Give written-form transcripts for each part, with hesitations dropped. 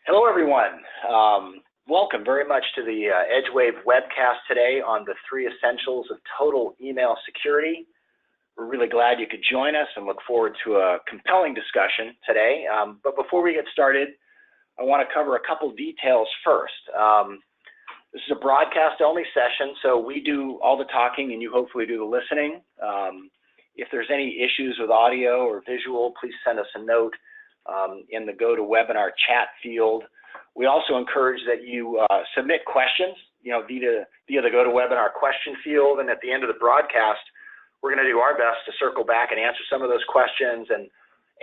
Hello, everyone. Welcome very much to the EdgeWave webcast today on the 3 essentials of total email security. We're really glad you could join us and look forward to a compelling discussion today. But before we get started, I want to cover a couple details first. This is a broadcast-only session, so we do all the talking and you hopefully do the listening. If there's any issues with audio or visual, please send us a note in the GoToWebinar chat field. We also encourage that you submit questions, via the GoToWebinar question field, and at the end of the broadcast, we're going to do our best to circle back and answer some of those questions, and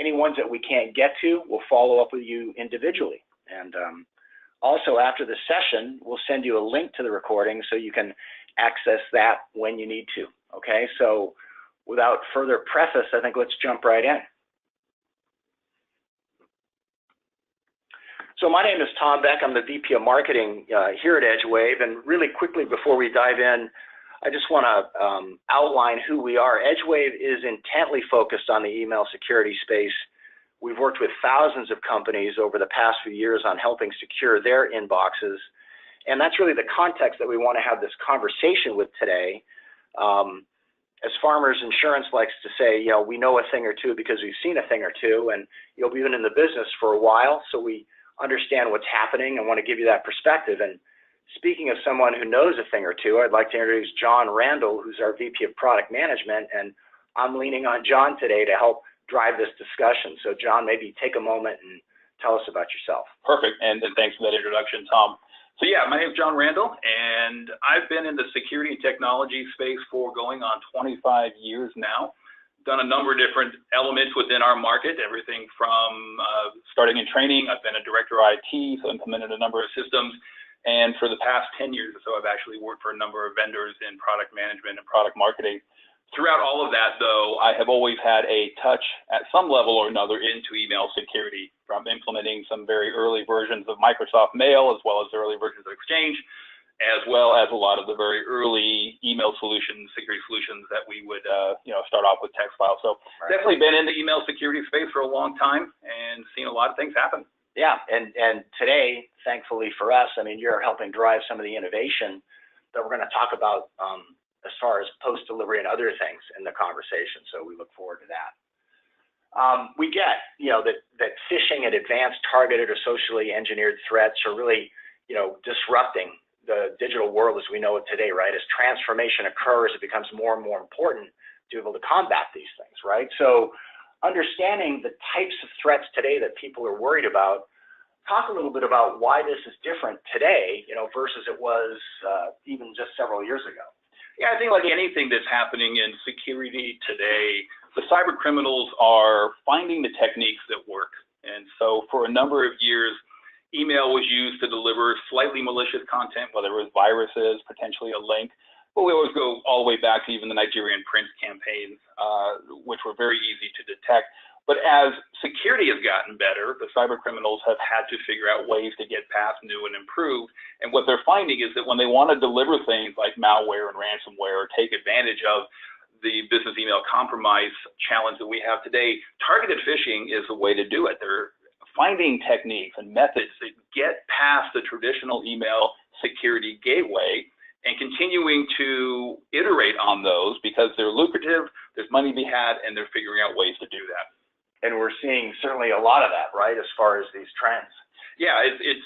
any ones that we can't get to, we'll follow up with you individually. And also after the session, we'll send you a link to the recording so you can access that when you need to, okay? So without further preface, I think let's jump right in. So my name is Tom Beck. I'm the VP of Marketing here at EdgeWave, and really quickly before we dive in, I just want to outline who we are. EdgeWave is intently focused on the email security space. We've worked with thousands of companies over the past few years on helping secure their inboxes, and that's really the context that we want to have this conversation with today. As Farmers Insurance likes to say, we know a thing or two because we've seen a thing or two, and you'll be in the business for a while, so we understand what's happening and want to give you that perspective. And speaking of someone who knows a thing or two, I'd like to introduce John Randall, who's our VP of Product Management, and I'm leaning on John today to help drive this discussion. So John, maybe take a moment and tell us about yourself. Perfect, and thanks for that introduction, Tom. So yeah, my name is John Randall, and I've been in the security and technology space for going on 25 years now. Done a number of different elements within our market, everything from starting in training. I've been a director of IT, so implemented a number of systems. And for the past 10 years or so, I've actually worked for a number of vendors in product management and product marketing. Throughout all of that, though, I have always had a touch at some level or another into email security, from implementing some very early versions of Microsoft Mail, as well as the early versions of Exchange, as well as a lot of the very early email solutions, security solutions that we would, start off with text files. So definitely been in the email security space for a long time and seen a lot of things happen. Yeah, and today, thankfully for us, you're helping drive some of the innovation that we're going to talk about as far as post-delivery and other things in the conversation, so we look forward to that. We get, that phishing and advanced targeted or socially engineered threats are really, disrupting the digital world as we know it today, right? As transformation occurs, it becomes more and more important to be able to combat these things, right? So understanding the types of threats today that people are worried about, talk a little bit about why this is different today, versus it was even just several years ago. Yeah, I think like anything that's happening in security today, the cyber criminals are finding the techniques that work. And so for a number of years, email was used to deliver slightly malicious content, whether it was viruses, potentially a link. But we always go all the way back to even the Nigerian Prince campaigns, which were very easy to detect. But as security has gotten better, the cyber criminals have had to figure out ways to get past new and improved. And what they're finding is that when they want to deliver things like malware and ransomware or take advantage of the business email compromise challenge that we have today, targeted phishing is the way to do it. They're finding techniques and methods that get past the traditional email security gateway and continuing to iterate on those because they're lucrative, there's money to be had, and they're figuring out ways to do that. And we're seeing certainly a lot of that, right, as far as these trends. Yeah, it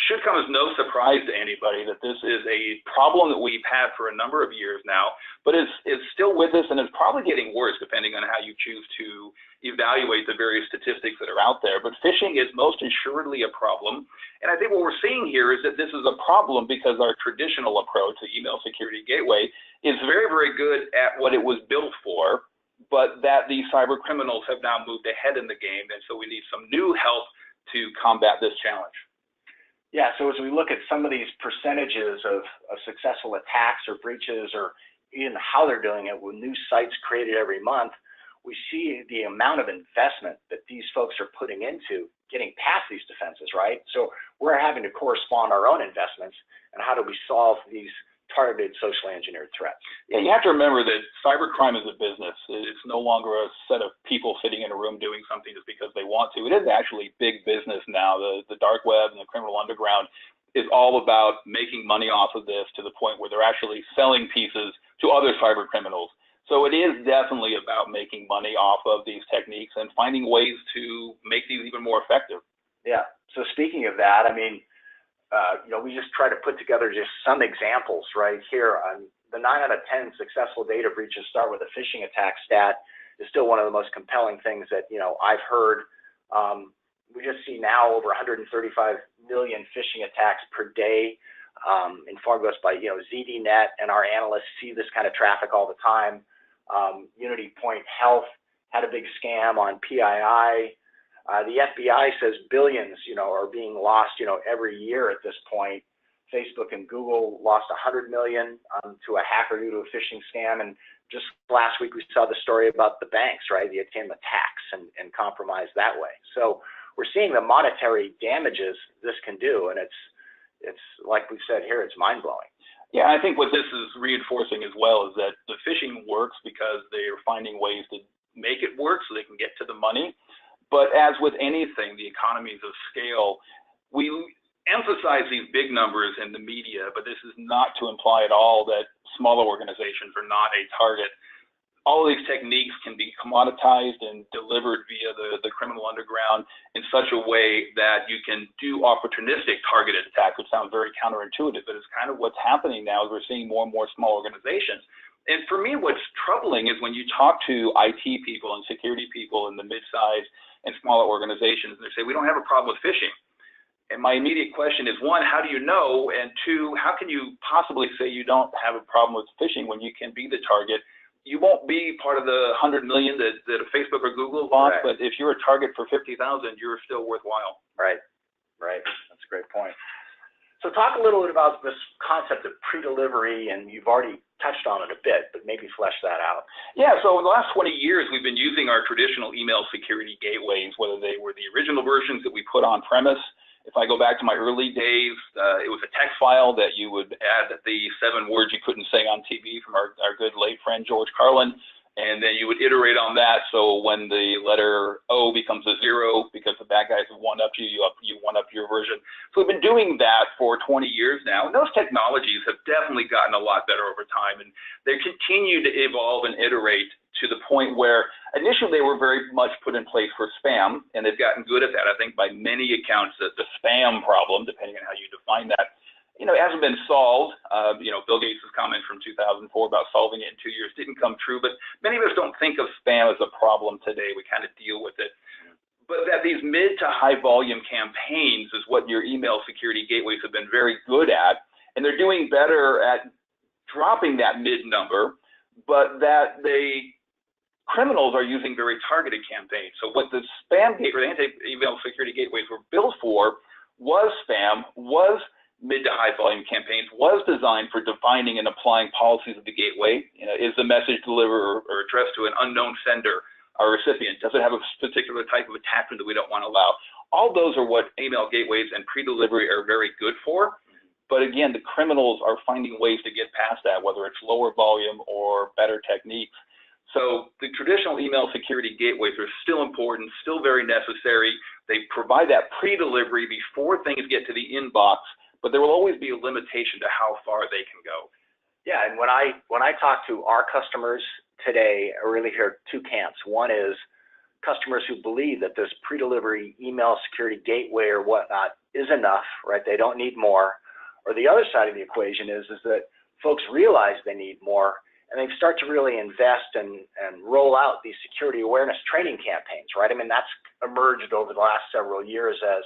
should come as no surprise to anybody that this is a problem that we've had for a number of years now, but it's still with us, and it's probably getting worse depending on how you choose to evaluate the various statistics that are out there. But phishing is most assuredly a problem, and I think what we're seeing here is that this is a problem because our traditional approach, the email security gateway, is very, very good at what it was built for, but that these cyber criminals have now moved ahead in the game, and so we need some new help to combat this challenge. Yeah, so as we look at some of these percentages of successful attacks or breaches, or even how they're doing it with new sites created every month, we see the amount of investment that these folks are putting into getting past these defenses, right? So we're having to correspond our own investments and how do we solve these targeted socially engineered threats. Yeah, you have to remember that cybercrime is a business. It's no longer a set of people sitting in a room doing something just because they want to. It is actually big business now. The dark web and the criminal underground is all about making money off of this to the point where they're actually selling pieces to other cyber criminals. So it is definitely about making money off of these techniques and finding ways to make these even more effective. Yeah. So speaking of that, I mean, we just try to put together just some examples right here. The 9 out of 10 successful data breaches start with a phishing attack stat is still one of the most compelling things that, I've heard. We just see now over 135 million phishing attacks per day. Informed us by, ZDNet, and our analysts see this kind of traffic all the time. Unity Point Health had a big scam on PII. The FBI says billions, are being lost, every year at this point. Facebook and Google lost 100 million to a hacker due to a phishing scam. And just last week, we saw the story about the banks, right? The ATM attacks and compromised that way. So we're seeing the monetary damages this can do. And it's like we said here, it's mind blowing. Yeah, I think what this is reinforcing as well is that the phishing works because they are finding ways to make it work so they can get to the money. But as with anything, the economies of scale, we emphasize these big numbers in the media, but this is not to imply at all that smaller organizations are not a target. All of these techniques can be commoditized and delivered via the criminal underground in such a way that you can do opportunistic targeted attacks, which sounds very counterintuitive, but it's kind of what's happening now as we're seeing more and more small organizations. And for me, what's troubling is when you talk to IT people and security people in the mid-size and smaller organizations, and they say, we don't have a problem with phishing. And my immediate question is, one, how do you know? And two, how can you possibly say you don't have a problem with phishing when you can be the target? You won't be part of the 100 million that a Facebook or Google bought, right. But if you're a target for 50,000, you're still worthwhile. Right. That's a great point. So talk a little bit about this concept of pre-delivery, and you've already touched on it a bit, but maybe flesh that out. Yeah, so in the last 20 years, we've been using our traditional email security gateways, whether they were the original versions that we put on premise. If I go back to my early days, it was a text file that you would add the 7 words you couldn't say on TV from our good late friend George Carlin, and then you would iterate on that. So when the letter O becomes a 0, because the bad guys have one-upped you, you one-up your version. So we've been doing that for 20 years now, and those technologies have definitely gotten a lot better over time, and they continue to evolve and iterate to the point where initially they were very much put in place for spam, and they've gotten good at that. I think by many accounts that the spam problem, depending on how you define that, it hasn't been solved. Bill Gates' comment from 2004 about solving it in 2 years didn't come true, but many of us don't think of spam as a problem today. We kind of deal with it. But that these mid to high volume campaigns is what your email security gateways have been very good at, and they're doing better at dropping that mid number, but that criminals are using very targeted campaigns. So what the spam gateway, the anti-email security gateways were built for was spam, was mid to high volume campaigns, was designed for defining and applying policies of the gateway. Is the message delivered or addressed to an unknown sender or recipient? Does it have a particular type of attachment that we don't want to allow? All those are what email gateways and pre-delivery are very good for. But again, the criminals are finding ways to get past that, whether it's lower volume or better techniques. So the traditional email security gateways are still important, still very necessary. They provide that pre-delivery before things get to the inbox, but there will always be a limitation to how far they can go. Yeah, and when I talk to our customers today, I really hear two camps. One is customers who believe that this pre-delivery email security gateway or whatnot is enough, right? They don't need more. Or the other side of the equation is that folks realize they need more, and they start to really invest and roll out these security awareness training campaigns, right? I mean, that's emerged over the last several years as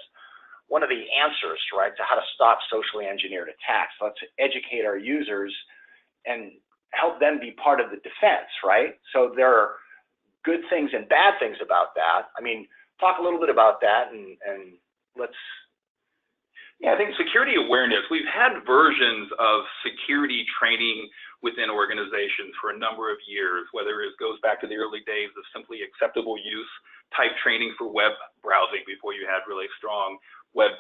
one of the answers, right, to how to stop socially engineered attacks. Let's educate our users and help them be part of the defense, right? So there are good things and bad things about that. I mean, talk a little bit about that and let's. Yeah, I think security awareness, we've had versions of security training within organizations for a number of years, whether it goes back to the early days of simply acceptable use type training for web browsing before you had really strong web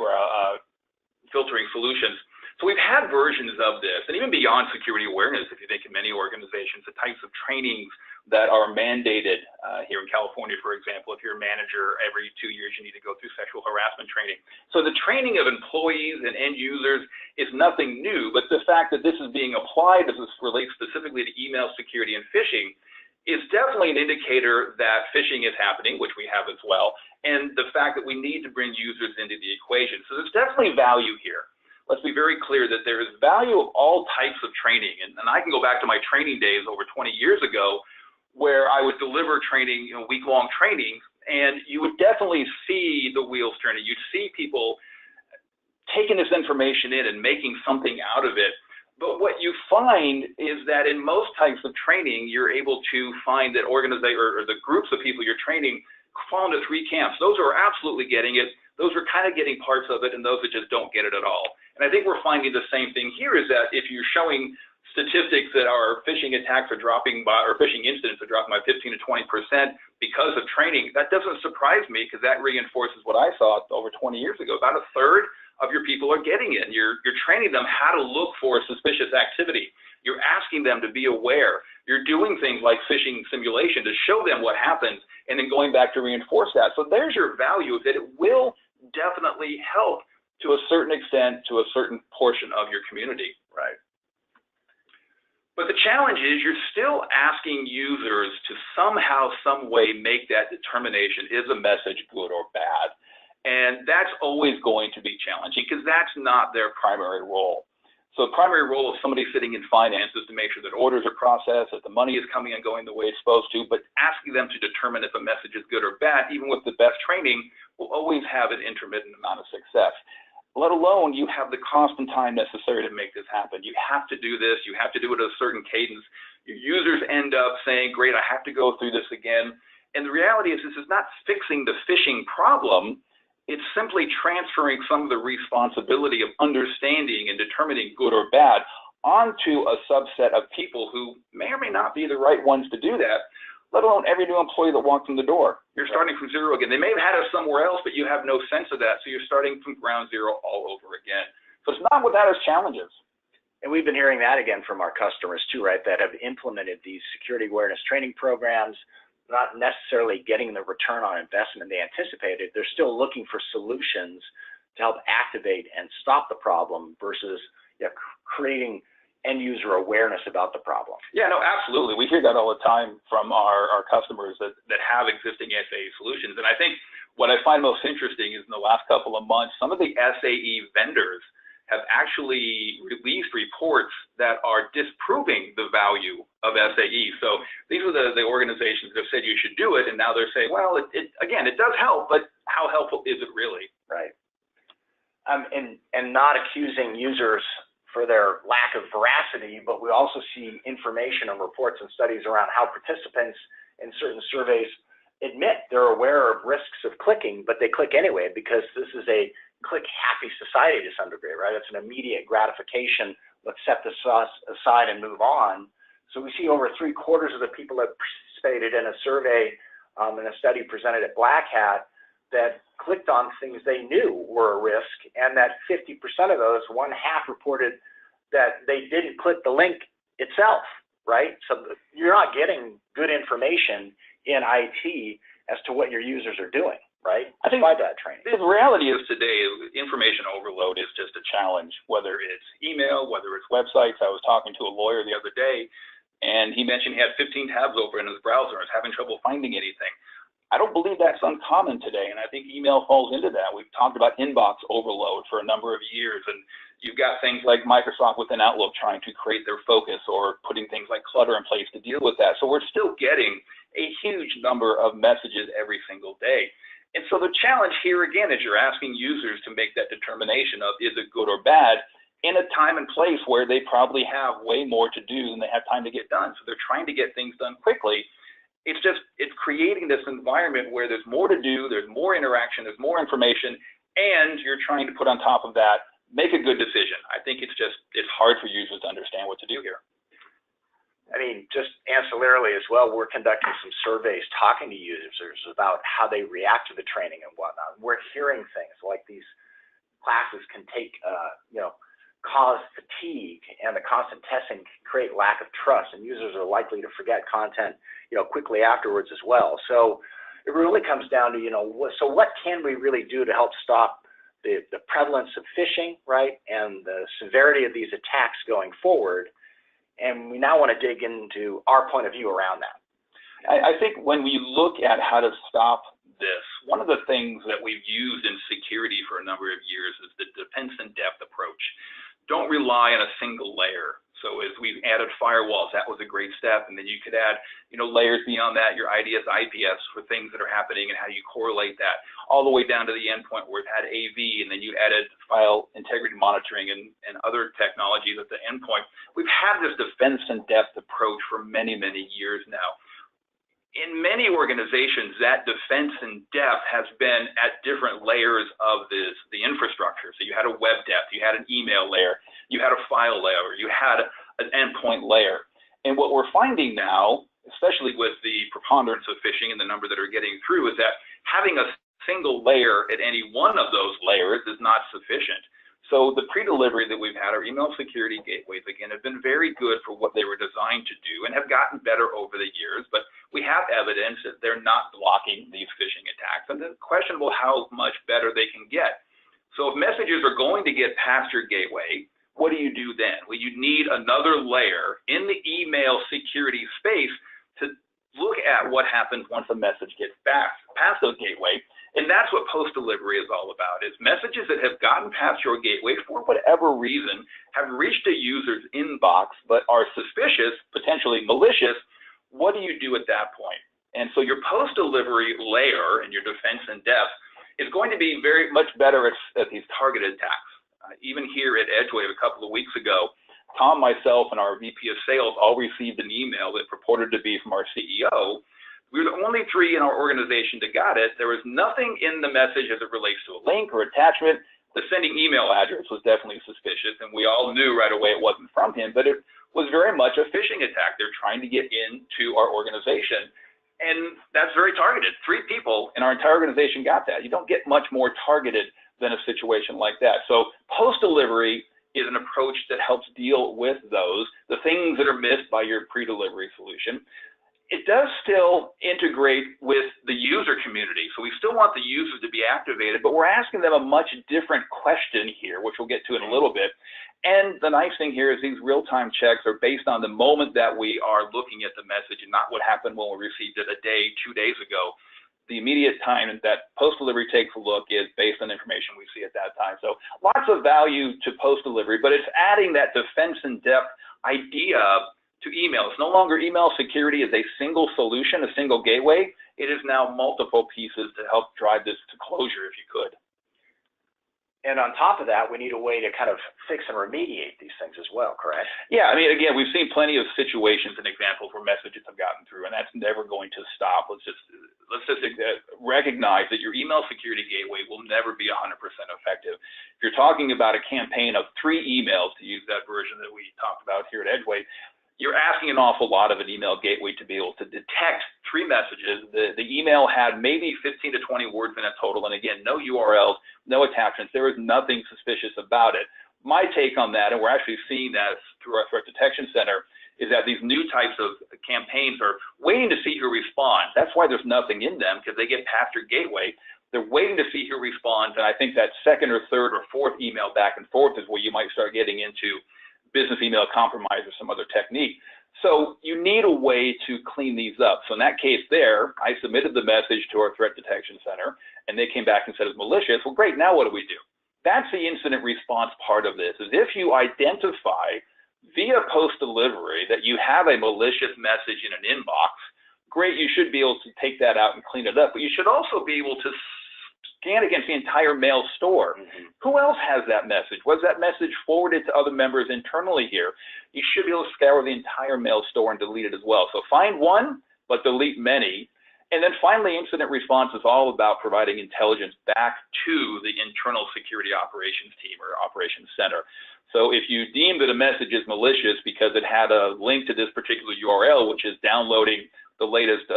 filtering solutions. So we've had versions of this, and even beyond security awareness, if you think in many organizations, the types of trainings that are mandated here in California, for example, if you're a manager, every 2 years you need to go through sexual harassment training. So the training of employees and end users is nothing new, but the fact that this is being applied as this relates specifically to email security and phishing is definitely an indicator that phishing is happening, which we have as well, and the fact that we need to bring users into the equation. So there's definitely value here. Let's be very clear that there is value of all types of training. And I can go back to my training days over 20 years ago where I would deliver training, week-long trainings, and you would definitely see the wheels turning. You'd see people taking this information in and making something out of it. But what you find is that in most types of training, you're able to find that or the groups of people you're training fall into 3 camps. Those who are absolutely getting it, those are kind of getting parts of it, and those that just don't get it at all. And I think we're finding the same thing here is that if you're showing statistics that our phishing attacks are dropping by, or phishing incidents are dropping by 15 to 20% because of training, that doesn't surprise me because that reinforces what I saw over 20 years ago. About a third of your people are getting it. You're training them how to look for suspicious activity. You're asking them to be aware. You're doing things like phishing simulation to show them what happens and then going back to reinforce that. So there's your value of it. It will definitely help to a certain extent to a certain portion of your community. Right. But the challenge is you're still asking users to somehow, some way make that determination, is a message good or bad? And that's always going to be challenging because that's not their primary role. So the primary role of somebody sitting in finance is to make sure that orders are processed, that the money is coming and going the way it's supposed to, but asking them to determine if a message is good or bad, even with the best training, will always have an intermittent amount of success. Let alone you have the cost and time necessary to make this happen. You have to do this. You have to do it at a certain cadence. Your users end up saying, great, I have to go through this again. And the reality is this is not fixing the phishing problem. It's simply transferring some of the responsibility of understanding and determining good or bad onto a subset of people who may or may not be the right ones to do that, let alone every new employee that walks in the door. You're starting from zero again. They may have had us somewhere else, but you have no sense of that, so you're starting from ground zero all over again. So it's not without its challenges. And we've been hearing that again from our customers too, right, that have implemented these security awareness training programs, not necessarily getting the return on investment they anticipated. They're still looking for solutions to help activate and stop the problem versus creating end user awareness about the problem. Yeah, no, absolutely. We hear that all the time from our customers that have existing SAE solutions. And I think what I find most interesting is in the last couple of months, some of the SAE vendors have actually released reports that are disproving the value of SAE. So these are the organizations that have said you should do it, and now they're saying, well, again, it does help, but how helpful is it really? Right. And not accusing users for their lack of veracity, but we also see information and reports and studies around how participants in certain surveys admit they're aware of risks of clicking, but they click anyway because this is a click-happy society to some degree, right? It's an immediate gratification. Let's set this aside and move on. So we see over 3/4 of the people that participated in a survey in a study presented at Black Hat that clicked on things they knew were a risk, and that 50% of those, 1/2 reported that they didn't click the link itself, right? So you're not getting good information in IT as to what your users are doing. Right? I think that training. The reality is today, information overload is just a challenge, whether it's email, whether it's websites. I was talking to a lawyer the other day, and he mentioned he had 15 tabs open in his browser and was having trouble finding anything. I don't believe that's uncommon today, and I think email falls into that. We've talked about inbox overload for a number of years, and you've got things like Microsoft within Outlook trying to create their focus or putting things like clutter in place to deal with that. So we're still getting a huge number of messages every single day. And so the challenge here again is you're asking users to make that determination of is it good or bad in a time and place where they probably have way more to do than they have time to get done. So they're trying to get things done quickly. It's creating this environment where there's more to do, there's more interaction, there's more information, and you're trying to put on top of that, make a good decision. I think it's hard for users to understand what to do here. I mean, just ancillarily as well, we're conducting some surveys talking to users about how they react to the training and whatnot. We're hearing things like these classes can take, cause fatigue, and the constant testing can create lack of trust, and users are likely to forget content, quickly afterwards as well. So it really comes down to, so what can we really do to help stop the prevalence of phishing, right, and the severity of these attacks going forward? And we now want to dig into our point of view around that. I think when we look at how to stop this, one of the things that we've used in security for a number of years is the defense in depth approach. Don't rely on a single layer. So as we've added firewalls, that was a great step. And then you could add, layers beyond that, your IDS, IPS for things that are happening and how you correlate that, all the way down to the endpoint where it had AV, and then you added file integrity monitoring and other technologies at the endpoint. We've had this defense in depth approach for many, many years now. In many organizations, that defense in depth has been at different layers of the infrastructure. So you had a web depth, you had an email layer, you had a file layer, you had an endpoint layer. And what we're finding now, especially with the preponderance of phishing and the number that are getting through, is that having a single layer at any one of those layers is not sufficient. So the pre-delivery that we've had, our email security gateways, again, have been very good for what they were designed to do and have gotten better over the years, but we have evidence that they're not blocking these phishing attacks, and it's questionable how much better they can get. So if messages are going to get past your gateway, what do you do then? Well, you need another layer in the email security space to look at what happens once a message gets past the gateway. And that's what post-delivery is all about, is messages that have gotten past your gateway for whatever reason, have reached a user's inbox, but are suspicious, potentially malicious. What do you do at that point? And so your post-delivery layer and your defense in depth is going to be very much better at these targeted attacks. Even here at EdgeWave a couple of weeks ago, Tom, myself, and our VP of Sales all received an email that purported to be from our CEO. We were the only three in our organization that got it. There was nothing in the message as it relates to a link or attachment. The sending email address was definitely suspicious, and we all knew right away it wasn't from him, but it was very much a phishing attack. They're trying to get into our organization, and that's very targeted. 3 people in our entire organization got that. You don't get much more targeted than a situation like that. So post-delivery is an approach that helps deal with those, the things that are missed by your pre-delivery solution. It does still integrate with the user community. So we still want the users to be activated, but we're asking them a much different question here, which we'll get to in a little bit. And the nice thing here is these real-time checks are based on the moment that we are looking at the message and not what happened when we received it a day, 2 days ago. The immediate time that post-delivery takes a look is based on information we see at that time. So lots of value to post-delivery, but it's adding that defense in depth idea to email. It's no longer email security as a single solution, a single gateway. It is now multiple pieces to help drive this to closure, if you could. And on top of that, we need a way to kind of fix and remediate these things as well, correct? Yeah, I mean, again, we've seen plenty of situations and examples where messages have gotten through, and that's never going to stop. Let's just recognize that your email security gateway will never be 100% effective. If you're talking about a campaign of 3 emails, to use that version that we talked about here at EdgeWave, you're asking an awful lot of an email gateway to be able to detect 3 messages. The email had maybe 15 to 20 words in it total, and again, no URLs, no attachments. There was nothing suspicious about it. My take on that, and we're actually seeing that through our threat detection center, is that these new types of campaigns are waiting to see who responds. That's why there's nothing in them, because they get past your gateway. They're waiting to see who responds, and I think that 2nd or 3rd or 4th email back and forth is where you might start getting into business email compromise or some other technique. So you need a way to clean these up. So in that case there, I submitted the message to our threat detection center, and they came back and said it's malicious. Well, great, now what do we do? That's the incident response part of this, is if you identify via post-delivery that you have a malicious message in an inbox, great, you should be able to take that out and clean it up, but you should also be able to scan against the entire mail store. Who else has that message? Was that message forwarded to other members internally here? You should be able to scour the entire mail store and delete it as well. So find one, but delete many. And then finally, incident response is all about providing intelligence back to the internal security operations team or operations center. So if you deem that a message is malicious because it had a link to this particular URL, which is downloading the latest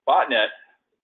botnet,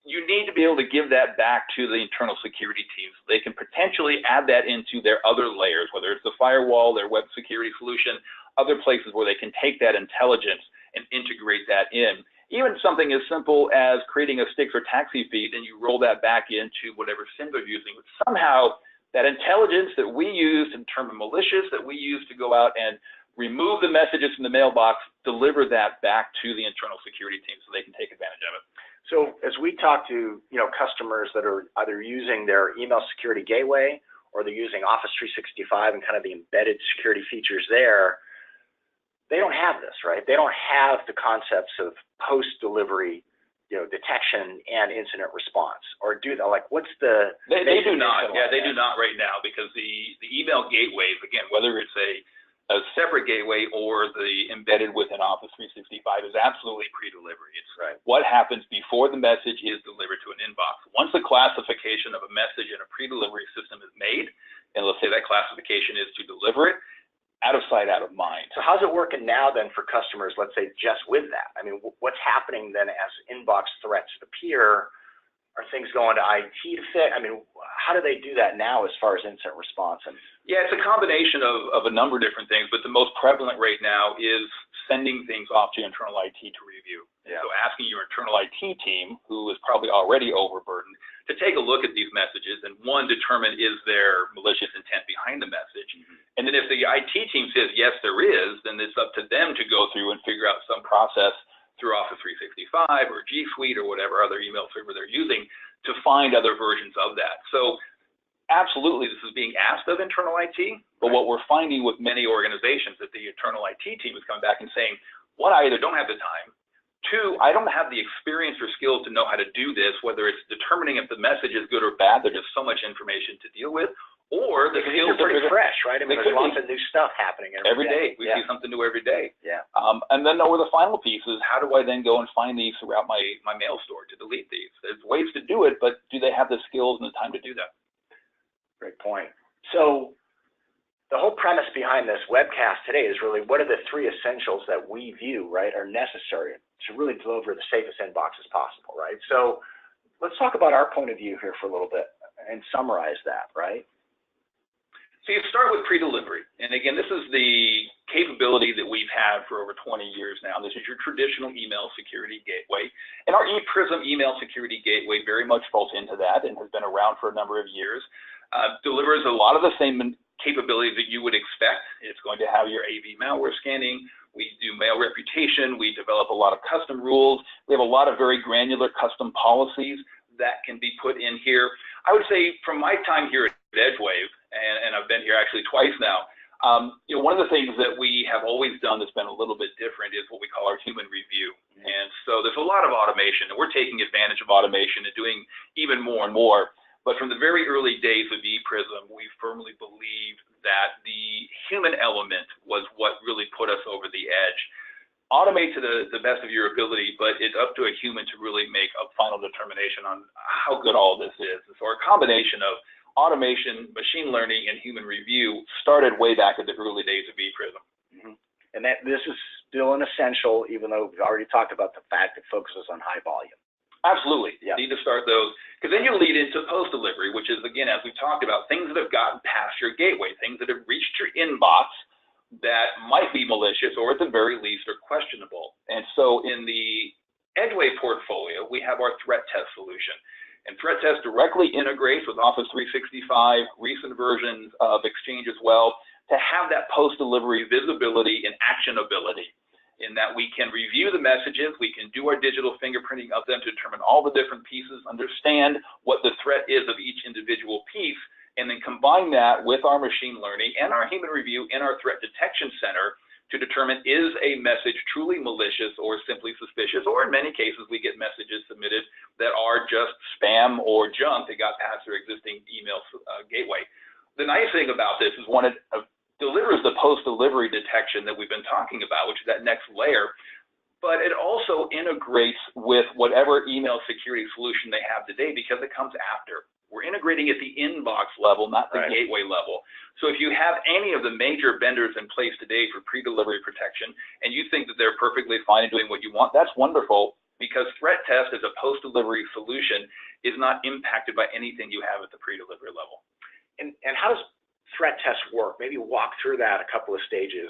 you need to be able to give that back to the internal security teams. They can potentially add that into their other layers, whether it's the firewall, their web security solution, other places where they can take that intelligence and integrate that in. Even something as simple as creating a sticks or taxi feed, and you roll that back into whatever SIM they're using. But somehow that intelligence that we use to determine malicious, that we use to go out and remove the messages from the mailbox, deliver that back to the internal security team so they can take advantage of it. So as we talk to customers that are either using their email security gateway or they're using Office 365 and kind of the embedded security features there, they don't have this, right? They don't have the concepts of post-delivery, detection and incident response, or do they? Like, what's the? They do not. Yeah, they do not right now, because the email gateway, again, whether it's a separate gateway or the embedded within Office 365, is absolutely pre-delivery. It's right. What happens before the message is delivered to an inbox. Once the classification of a message in a pre-delivery system is made, and let's say that classification is to deliver it, out of sight, out of mind. So how's it working now then for customers, let's say, just with that? I mean, what's happening then as inbox threats appear? Are things going to IT to fix? I mean, how do they do that now as far as incident response? Yeah, it's a combination of a number of different things, but the most prevalent right now is sending things off to internal IT to review. Yeah. So asking your internal IT team, who is probably already overburdened, to take a look at these messages and, one, determine is there malicious intent behind the message. And then if the IT team says, yes, there is, then it's up to them to go through and figure out some process through Office 365 or G Suite or whatever other email server they're using to find other versions of that. So absolutely, this is being asked of internal IT, but what we're finding with many organizations that the internal IT team is coming back and saying, one, I either don't have the time, two, I don't have the experience or skills to know how to do this, whether it's determining if the message is good or bad, there's just so much information to deal with, or the skills are pretty fresh, right? I mean, there's lots of new stuff happening every day. We see something new every day. Yeah. And then over the final piece is, how do I then go and find these throughout my mail store to delete these? There's ways to do it, but do they have the skills and the time to do that? Great point. So the whole premise behind this webcast today is really, what are the three essentials that we view, right, are necessary to really deliver the safest inbox as possible, right? So let's talk about our point of view here for a little bit and summarize that, right? So you start with pre-delivery. And again, this is the capability that we've had for over 20 years now. This is your traditional email security gateway. And our ePrism email security gateway very much falls into that and has been around for a number of years. Delivers a lot of the same capabilities that you would expect. It's going to have your AV malware scanning. We do mail reputation. We develop a lot of custom rules. We have a lot of very granular custom policies that can be put in here. I would say from my time here at EdgeWave, and I've been here actually twice now, one of the things that we have always done that's been a little bit different is what we call our human review. And so there's a lot of automation, and we're taking advantage of automation and doing even more and more. But from the very early days of ePrism, we firmly believed that the human element was what really put us over the edge. Automate to the best of your ability, but it's up to a human to really make a final determination on how good all this is. And so our combination of automation, machine learning, and human review started way back at the early days of ePrism. And this is still an essential, even though we've already talked about the fact it focuses on high volume. Absolutely. Yeah. You need to start those, because then you lead into post-delivery, which is, again, as we talked about, things that have gotten past your gateway, things that have reached your inbox that might be malicious or at the very least are questionable. And so in the EdgeWave portfolio, we have our threat test solution. And threat test directly integrates with Office 365, recent versions of Exchange as well, to have that post-delivery visibility and actionability, in that we can review the messages, we can do our digital fingerprinting of them to determine all the different pieces, understand what the threat is of each individual piece, and then combine that with our machine learning and our human review in our threat detection center to determine, is a message truly malicious or simply suspicious, or in many cases we get messages submitted that are just spam or junk that got past their existing email gateway. The nice thing about this is, one, it delivers the post-delivery detection that we've been talking about, which is that next layer, but it also integrates with whatever email security solution they have today, because it comes after. We're integrating at the inbox level, not the gateway level. So if you have any of the major vendors in place today for pre-delivery protection, and you think that they're perfectly fine in doing what you want, that's wonderful. because threat test as a post-delivery solution is not impacted by anything you have at the pre-delivery level. And how does threat test work? Maybe walk through that a couple of stages,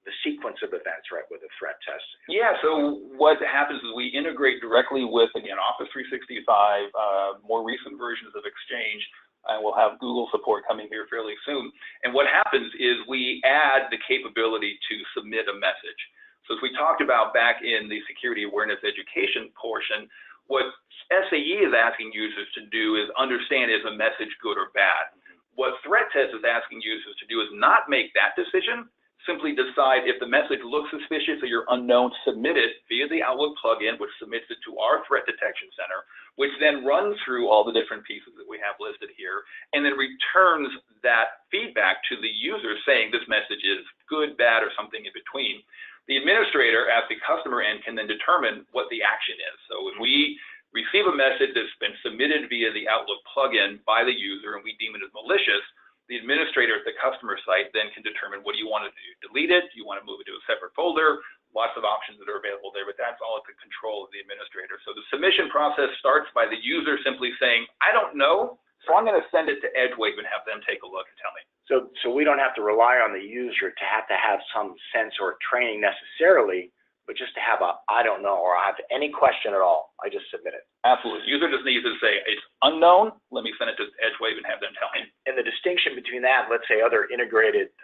the sequence of events, right, with a threat test. Yeah, so what happens is we integrate directly with, again, Office 365, more recent versions of Exchange, and we'll have Google support coming here fairly soon. And what happens is we add the capability to submit a message. So as we talked about back in the security awareness education portion, what SAE is asking users to do is understand, is a message good or bad? What threat test is asking users to do is not make that decision, simply decide if the message looks suspicious or you're unknown, submit it via the Outlook plugin, which submits it to our threat detection center, which then runs through all the different pieces that we have listed here, and then returns that feedback to the user saying this message is good, bad, or something in between. The administrator at the customer end can then determine what the action is. So if we receive a message that's been submitted via the Outlook plugin by the user and we deem it as malicious, the administrator at the customer site then can determine, what do you want to do? Delete it? Do you want to move it to a separate folder? Lots of options that are available there, but that's all at the control of the administrator. So the submission process starts by the user simply saying, I don't know, so I'm going to send it to EdgeWave and have them take a look and tell me. So we don't have to rely on the user to have some sense or training necessarily, but just to have a, I don't know, or I have any question at all, I just submit it. Absolutely. User just needs to say, it's unknown, let me send it to EdgeWave and have them tell me. And the distinction between that, let's say other integrated,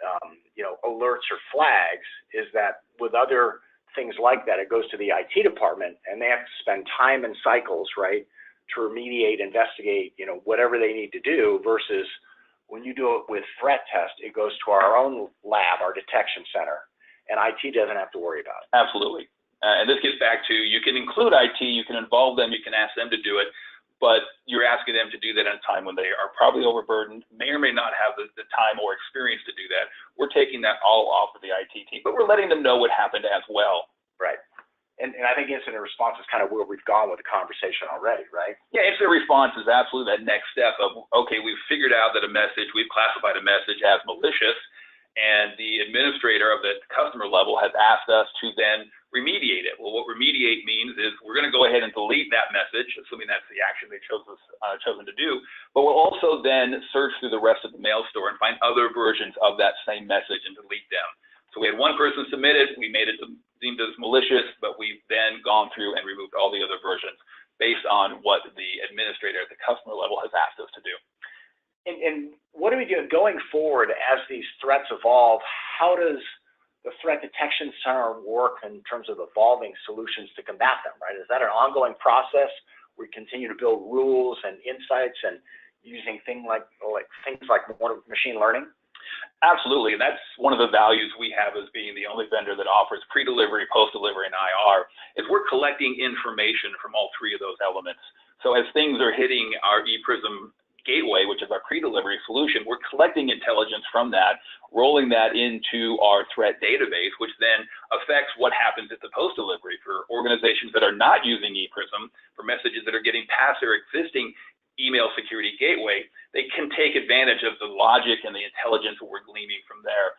alerts or flags, is that with other things like that, it goes to the IT department and they have to spend time and cycles, right, to remediate, investigate, whatever they need to do, versus when you do it with threat test, it goes to our own lab, our detection center, and IT doesn't have to worry about it. Absolutely. And this gets back to, you can include IT, you can involve them, you can ask them to do it, but you're asking them to do that at a time when they are probably overburdened, may or may not have the time or experience to do that. We're taking that all off of the IT team, but we're letting them know what happened as well. Right. And I think incident response is kind of where we've gone with the conversation already, right? Yeah, incident response is absolutely that next step of, okay, we've figured out that we've classified a message as malicious, and the administrator of the customer level has asked us to then remediate it. Well, what remediate means is we're going to go ahead and delete that message, assuming that's the action they chosen to do, but we'll also then search through the rest of the mail store and find other versions of that same message and delete them. So we had one person submit it, we made it deemed as malicious, but we've then gone through and removed all the other versions based on what the administrator at the customer level has asked us to do. And what do we do going forward as these threats evolve? How does the threat detection center work in terms of evolving solutions to combat them, right? Is that an ongoing process? We continue to build rules and insights and using things like more machine learning? Absolutely, and that's one of the values we have as being the only vendor that offers pre-delivery, post-delivery, and IR, is we're collecting information from all three of those elements. So as things are hitting our ePrism gateway, which is our pre-delivery solution, we're collecting intelligence from that, rolling that into our threat database, which then affects what happens at the post-delivery for organizations that are not using ePrism, for messages that are getting past their existing email security gateway. They can take advantage of the logic and the intelligence that we're gleaming from there.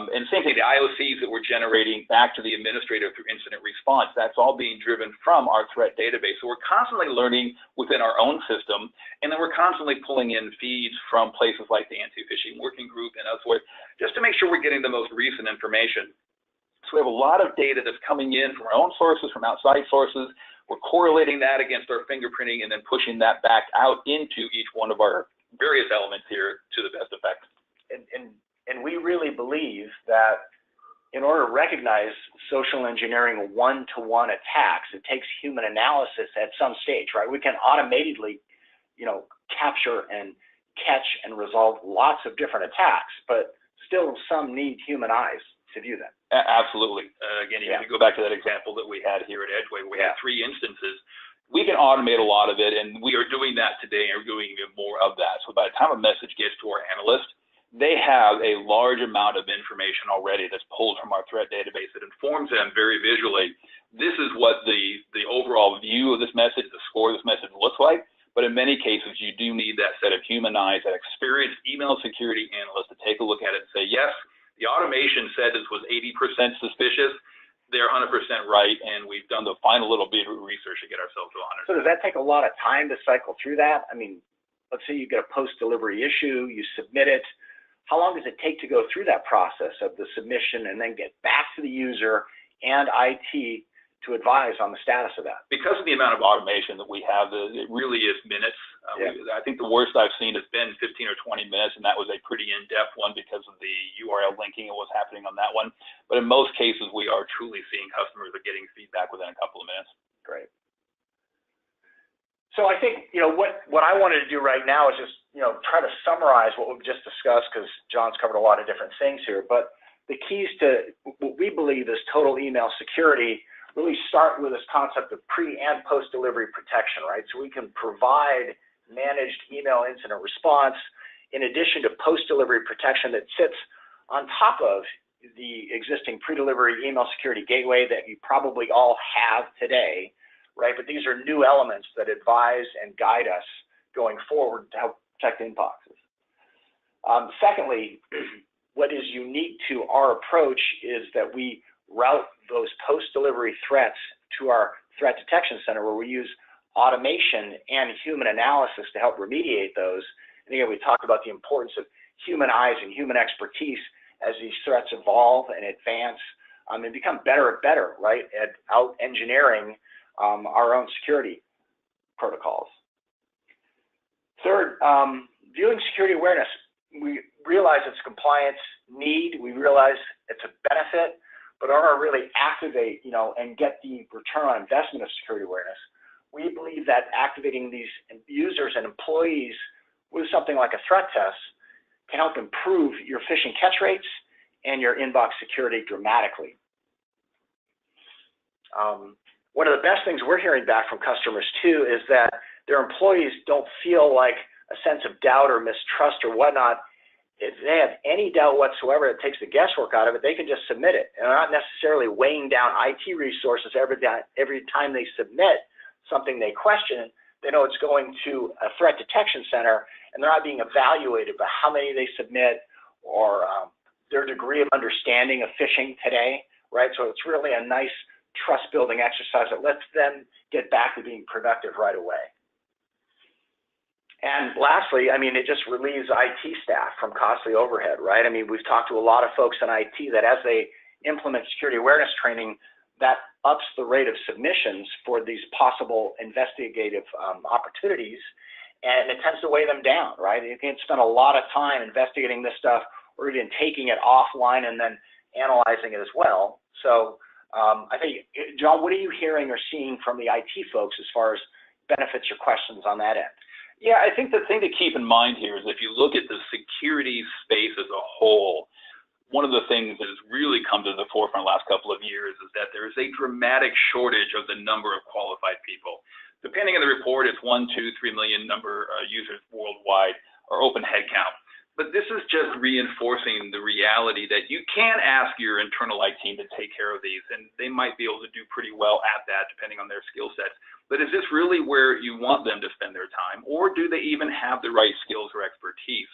And same thing, the IOCs that we're generating back to the administrator through incident response, that's all being driven from our threat database. So we're constantly learning within our own system, and then we're constantly pulling in feeds from places like the Anti-Phishing Working Group and elsewhere, just to make sure we're getting the most recent information. So we have a lot of data that's coming in from our own sources, from outside sources. We're correlating that against our fingerprinting and then pushing that back out into each one of our various elements here to the best effect. And we really believe that in order to recognize social engineering one-to-one attacks, it takes human analysis at some stage, right? We can automatically, capture and catch and resolve lots of different attacks, but still some need human eyes to view them. Absolutely. Again, you have to go back to that example that we had here at EdgeWave. We had 3 instances. We can automate a lot of it, and we are doing that today, and we're doing even more of that. So by the time a message gets to our analyst, they have a large amount of information already that's pulled from our threat database that informs them very visually. This is what the overall view of this message, the score of this message looks like. But in many cases, you do need that set of human eyes, that experienced email security analyst to take a look at it and say, yes, the automation said this was 80% suspicious. they're 100% right, and we've done the final little bit of research to get ourselves to 100%. So does that take a lot of time to cycle through that? I mean, let's say you get a post-delivery issue, you submit it. How long does it take to go through that process of the submission and then get back to the user and IT to advise on the status of that? Because of the amount of automation that we have, it really is minutes. I think the worst I've seen has been 15 or 20 minutes, and that was a pretty in-depth one because of the URL linking and what's happening on that one. But in most cases, we are truly seeing customers are getting feedback within a couple of minutes. Great. So I think, what I wanted to do right now is just, try to summarize what we've just discussed, because John's covered a lot of different things here. But the keys to what we believe is total email security really start with this concept of pre and post delivery protection, right? So we can provide managed email incident response in addition to post delivery protection that sits on top of the existing pre-delivery email security gateway that you probably all have today, right? But these are new elements that advise and guide us going forward to help protect inboxes. Secondly, what is unique to our approach is that we route those post-delivery threats to our threat detection center, where we use automation and human analysis to help remediate those. And again, we talked about the importance of human eyes and human expertise as these threats evolve and advance and become better and better, right, at out-engineering our own security protocols. Third, viewing security awareness. We realize it's a compliance need. We realize it's a benefit. But in order to really activate, and get the return on investment of security awareness, we believe that activating these users and employees with something like a threat test can help improve your phishing catch rates and your inbox security dramatically. One of the best things we're hearing back from customers too is that their employees don't feel like a sense of doubt or mistrust or whatnot. If they have any doubt whatsoever, it takes the guesswork out of it, they can just submit it. And they're not necessarily weighing down IT resources every time they submit something they question. They know it's going to a threat detection center, and they're not being evaluated by how many they submit or their degree of understanding of phishing today, right? So it's really a nice trust-building exercise that lets them get back to being productive right away. And lastly, it just relieves IT staff from costly overhead, right? We've talked to a lot of folks in IT that as they implement security awareness training, that ups the rate of submissions for these possible investigative opportunities, and it tends to weigh them down, right? You can spend a lot of time investigating this stuff or even taking it offline and then analyzing it as well. So I think, John, what are you hearing or seeing from the IT folks as far as benefits or questions on that end? Yeah, I think the thing to keep in mind here is if you look at the security space as a whole, one of the things that has really come to the forefront the last couple of years is that there is a dramatic shortage of the number of qualified people. Depending on the report, it's 1, 2, 3 million number users worldwide or open headcount. But this is just reinforcing the reality that you can ask your internal IT team to take care of these, and they might be able to do pretty well at that depending on their skill sets. But is this really where you want them to spend their time, or do they even have the right skills or expertise?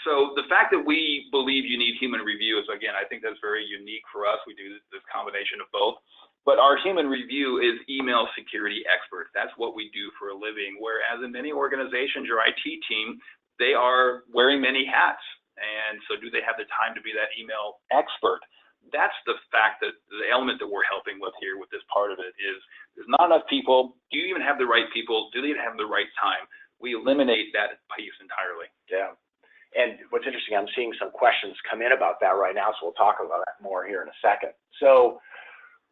So the fact that we believe you need human review is, again, I think that's very unique for us. We do this combination of both. But our human review is email security experts. That's what we do for a living, whereas in many organizations, your IT team, they are wearing many hats. And so do they have the time to be that email expert? That's the fact that the element that we're helping with here with this part of it is there's not enough people. Do you even have the right people? Do they have the right time? We eliminate that piece entirely. Yeah. And what's interesting, I'm seeing some questions come in about that right now, so we'll talk about that more here in a second. So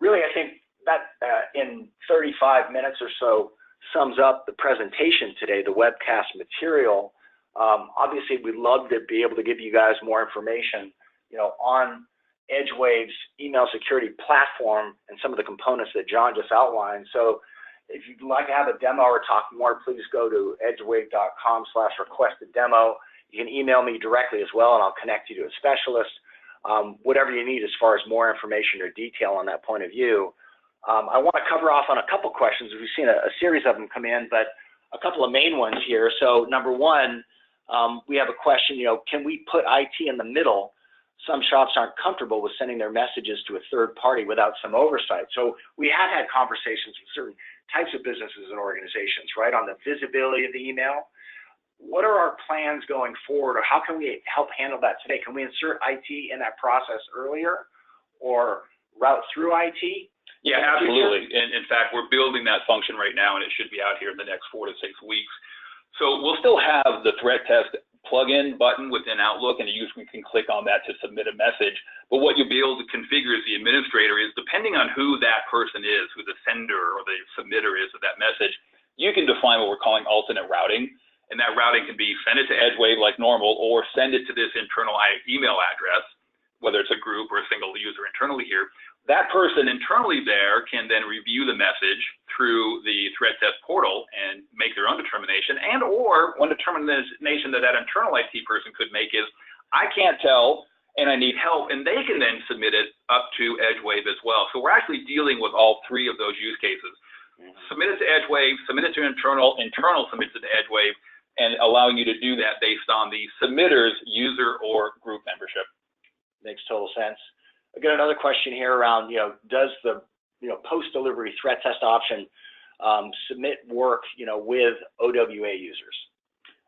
really, I think that in 35 minutes or so sums up the presentation today, the webcast material. Obviously, we'd love to be able to give you guys more information, on EdgeWave's email security platform and some of the components that John just outlined. So if you'd like to have a demo or talk more, please go to edgewave.com/request-a-demo. You can email me directly as well, and I'll connect you to a specialist. Whatever you need as far as more information or detail on that point of view. I want to cover off on a couple questions. We've seen a series of them come in, but a couple of main ones here. So number one, we have a question, can we put IT in the middle some shops aren't comfortable with sending their messages to a third party without some oversight. So we have had conversations with certain types of businesses and organizations, right, on the visibility of the email. What are our plans going forward, or how can we help handle that today? Can we insert IT in that process earlier or route through IT? Yeah, absolutely. And in fact, we're building that function right now, and it should be out here in the next 4 to 6 weeks. So we'll still have the threat test plug-in button within Outlook, and the user can click on that to submit a message. But what you'll be able to configure as the administrator is, depending on who that person is, who the sender or the submitter is of that message, you can define what we're calling alternate routing. And that routing can be send it to EdgeWave like normal, or send it to this internal email address, whether it's a group or a single user internally here. That person internally there can then review the message through the threat test portal and make their own determination. And or one determination that internal IT person could make is, I can't tell and I need help, and they can then submit it up to EdgeWave as well. So we're actually dealing with all three of those use cases. Submit it to EdgeWave, submit it to internal submits it to EdgeWave, and allowing you to do that based on the submitter's user or group membership. Makes total sense. I got another question here around, does the, post-delivery threat test option submit work, with OWA users?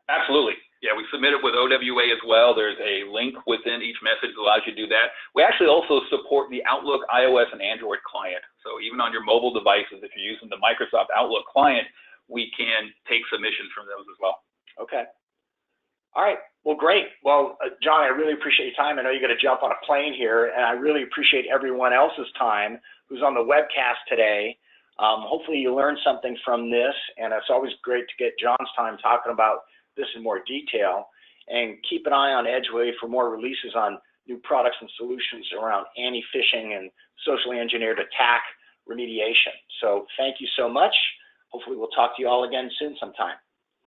Absolutely. Yeah, we submit it with OWA as well. There's a link within each message that allows you to do that. We actually also support the Outlook iOS and Android client. So even on your mobile devices, if you're using the Microsoft Outlook client, we can take submissions from those as well. Okay. All right. Well, great. Well, John, I really appreciate your time. I know you got to jump on a plane here, and I really appreciate everyone else's time who's on the webcast today. Hopefully you learned something from this, and it's always great to get John's time talking about this in more detail. And keep an eye on EdgeWave for more releases on new products and solutions around anti-phishing and socially engineered attack remediation. So thank you so much. Hopefully we'll talk to you all again soon sometime.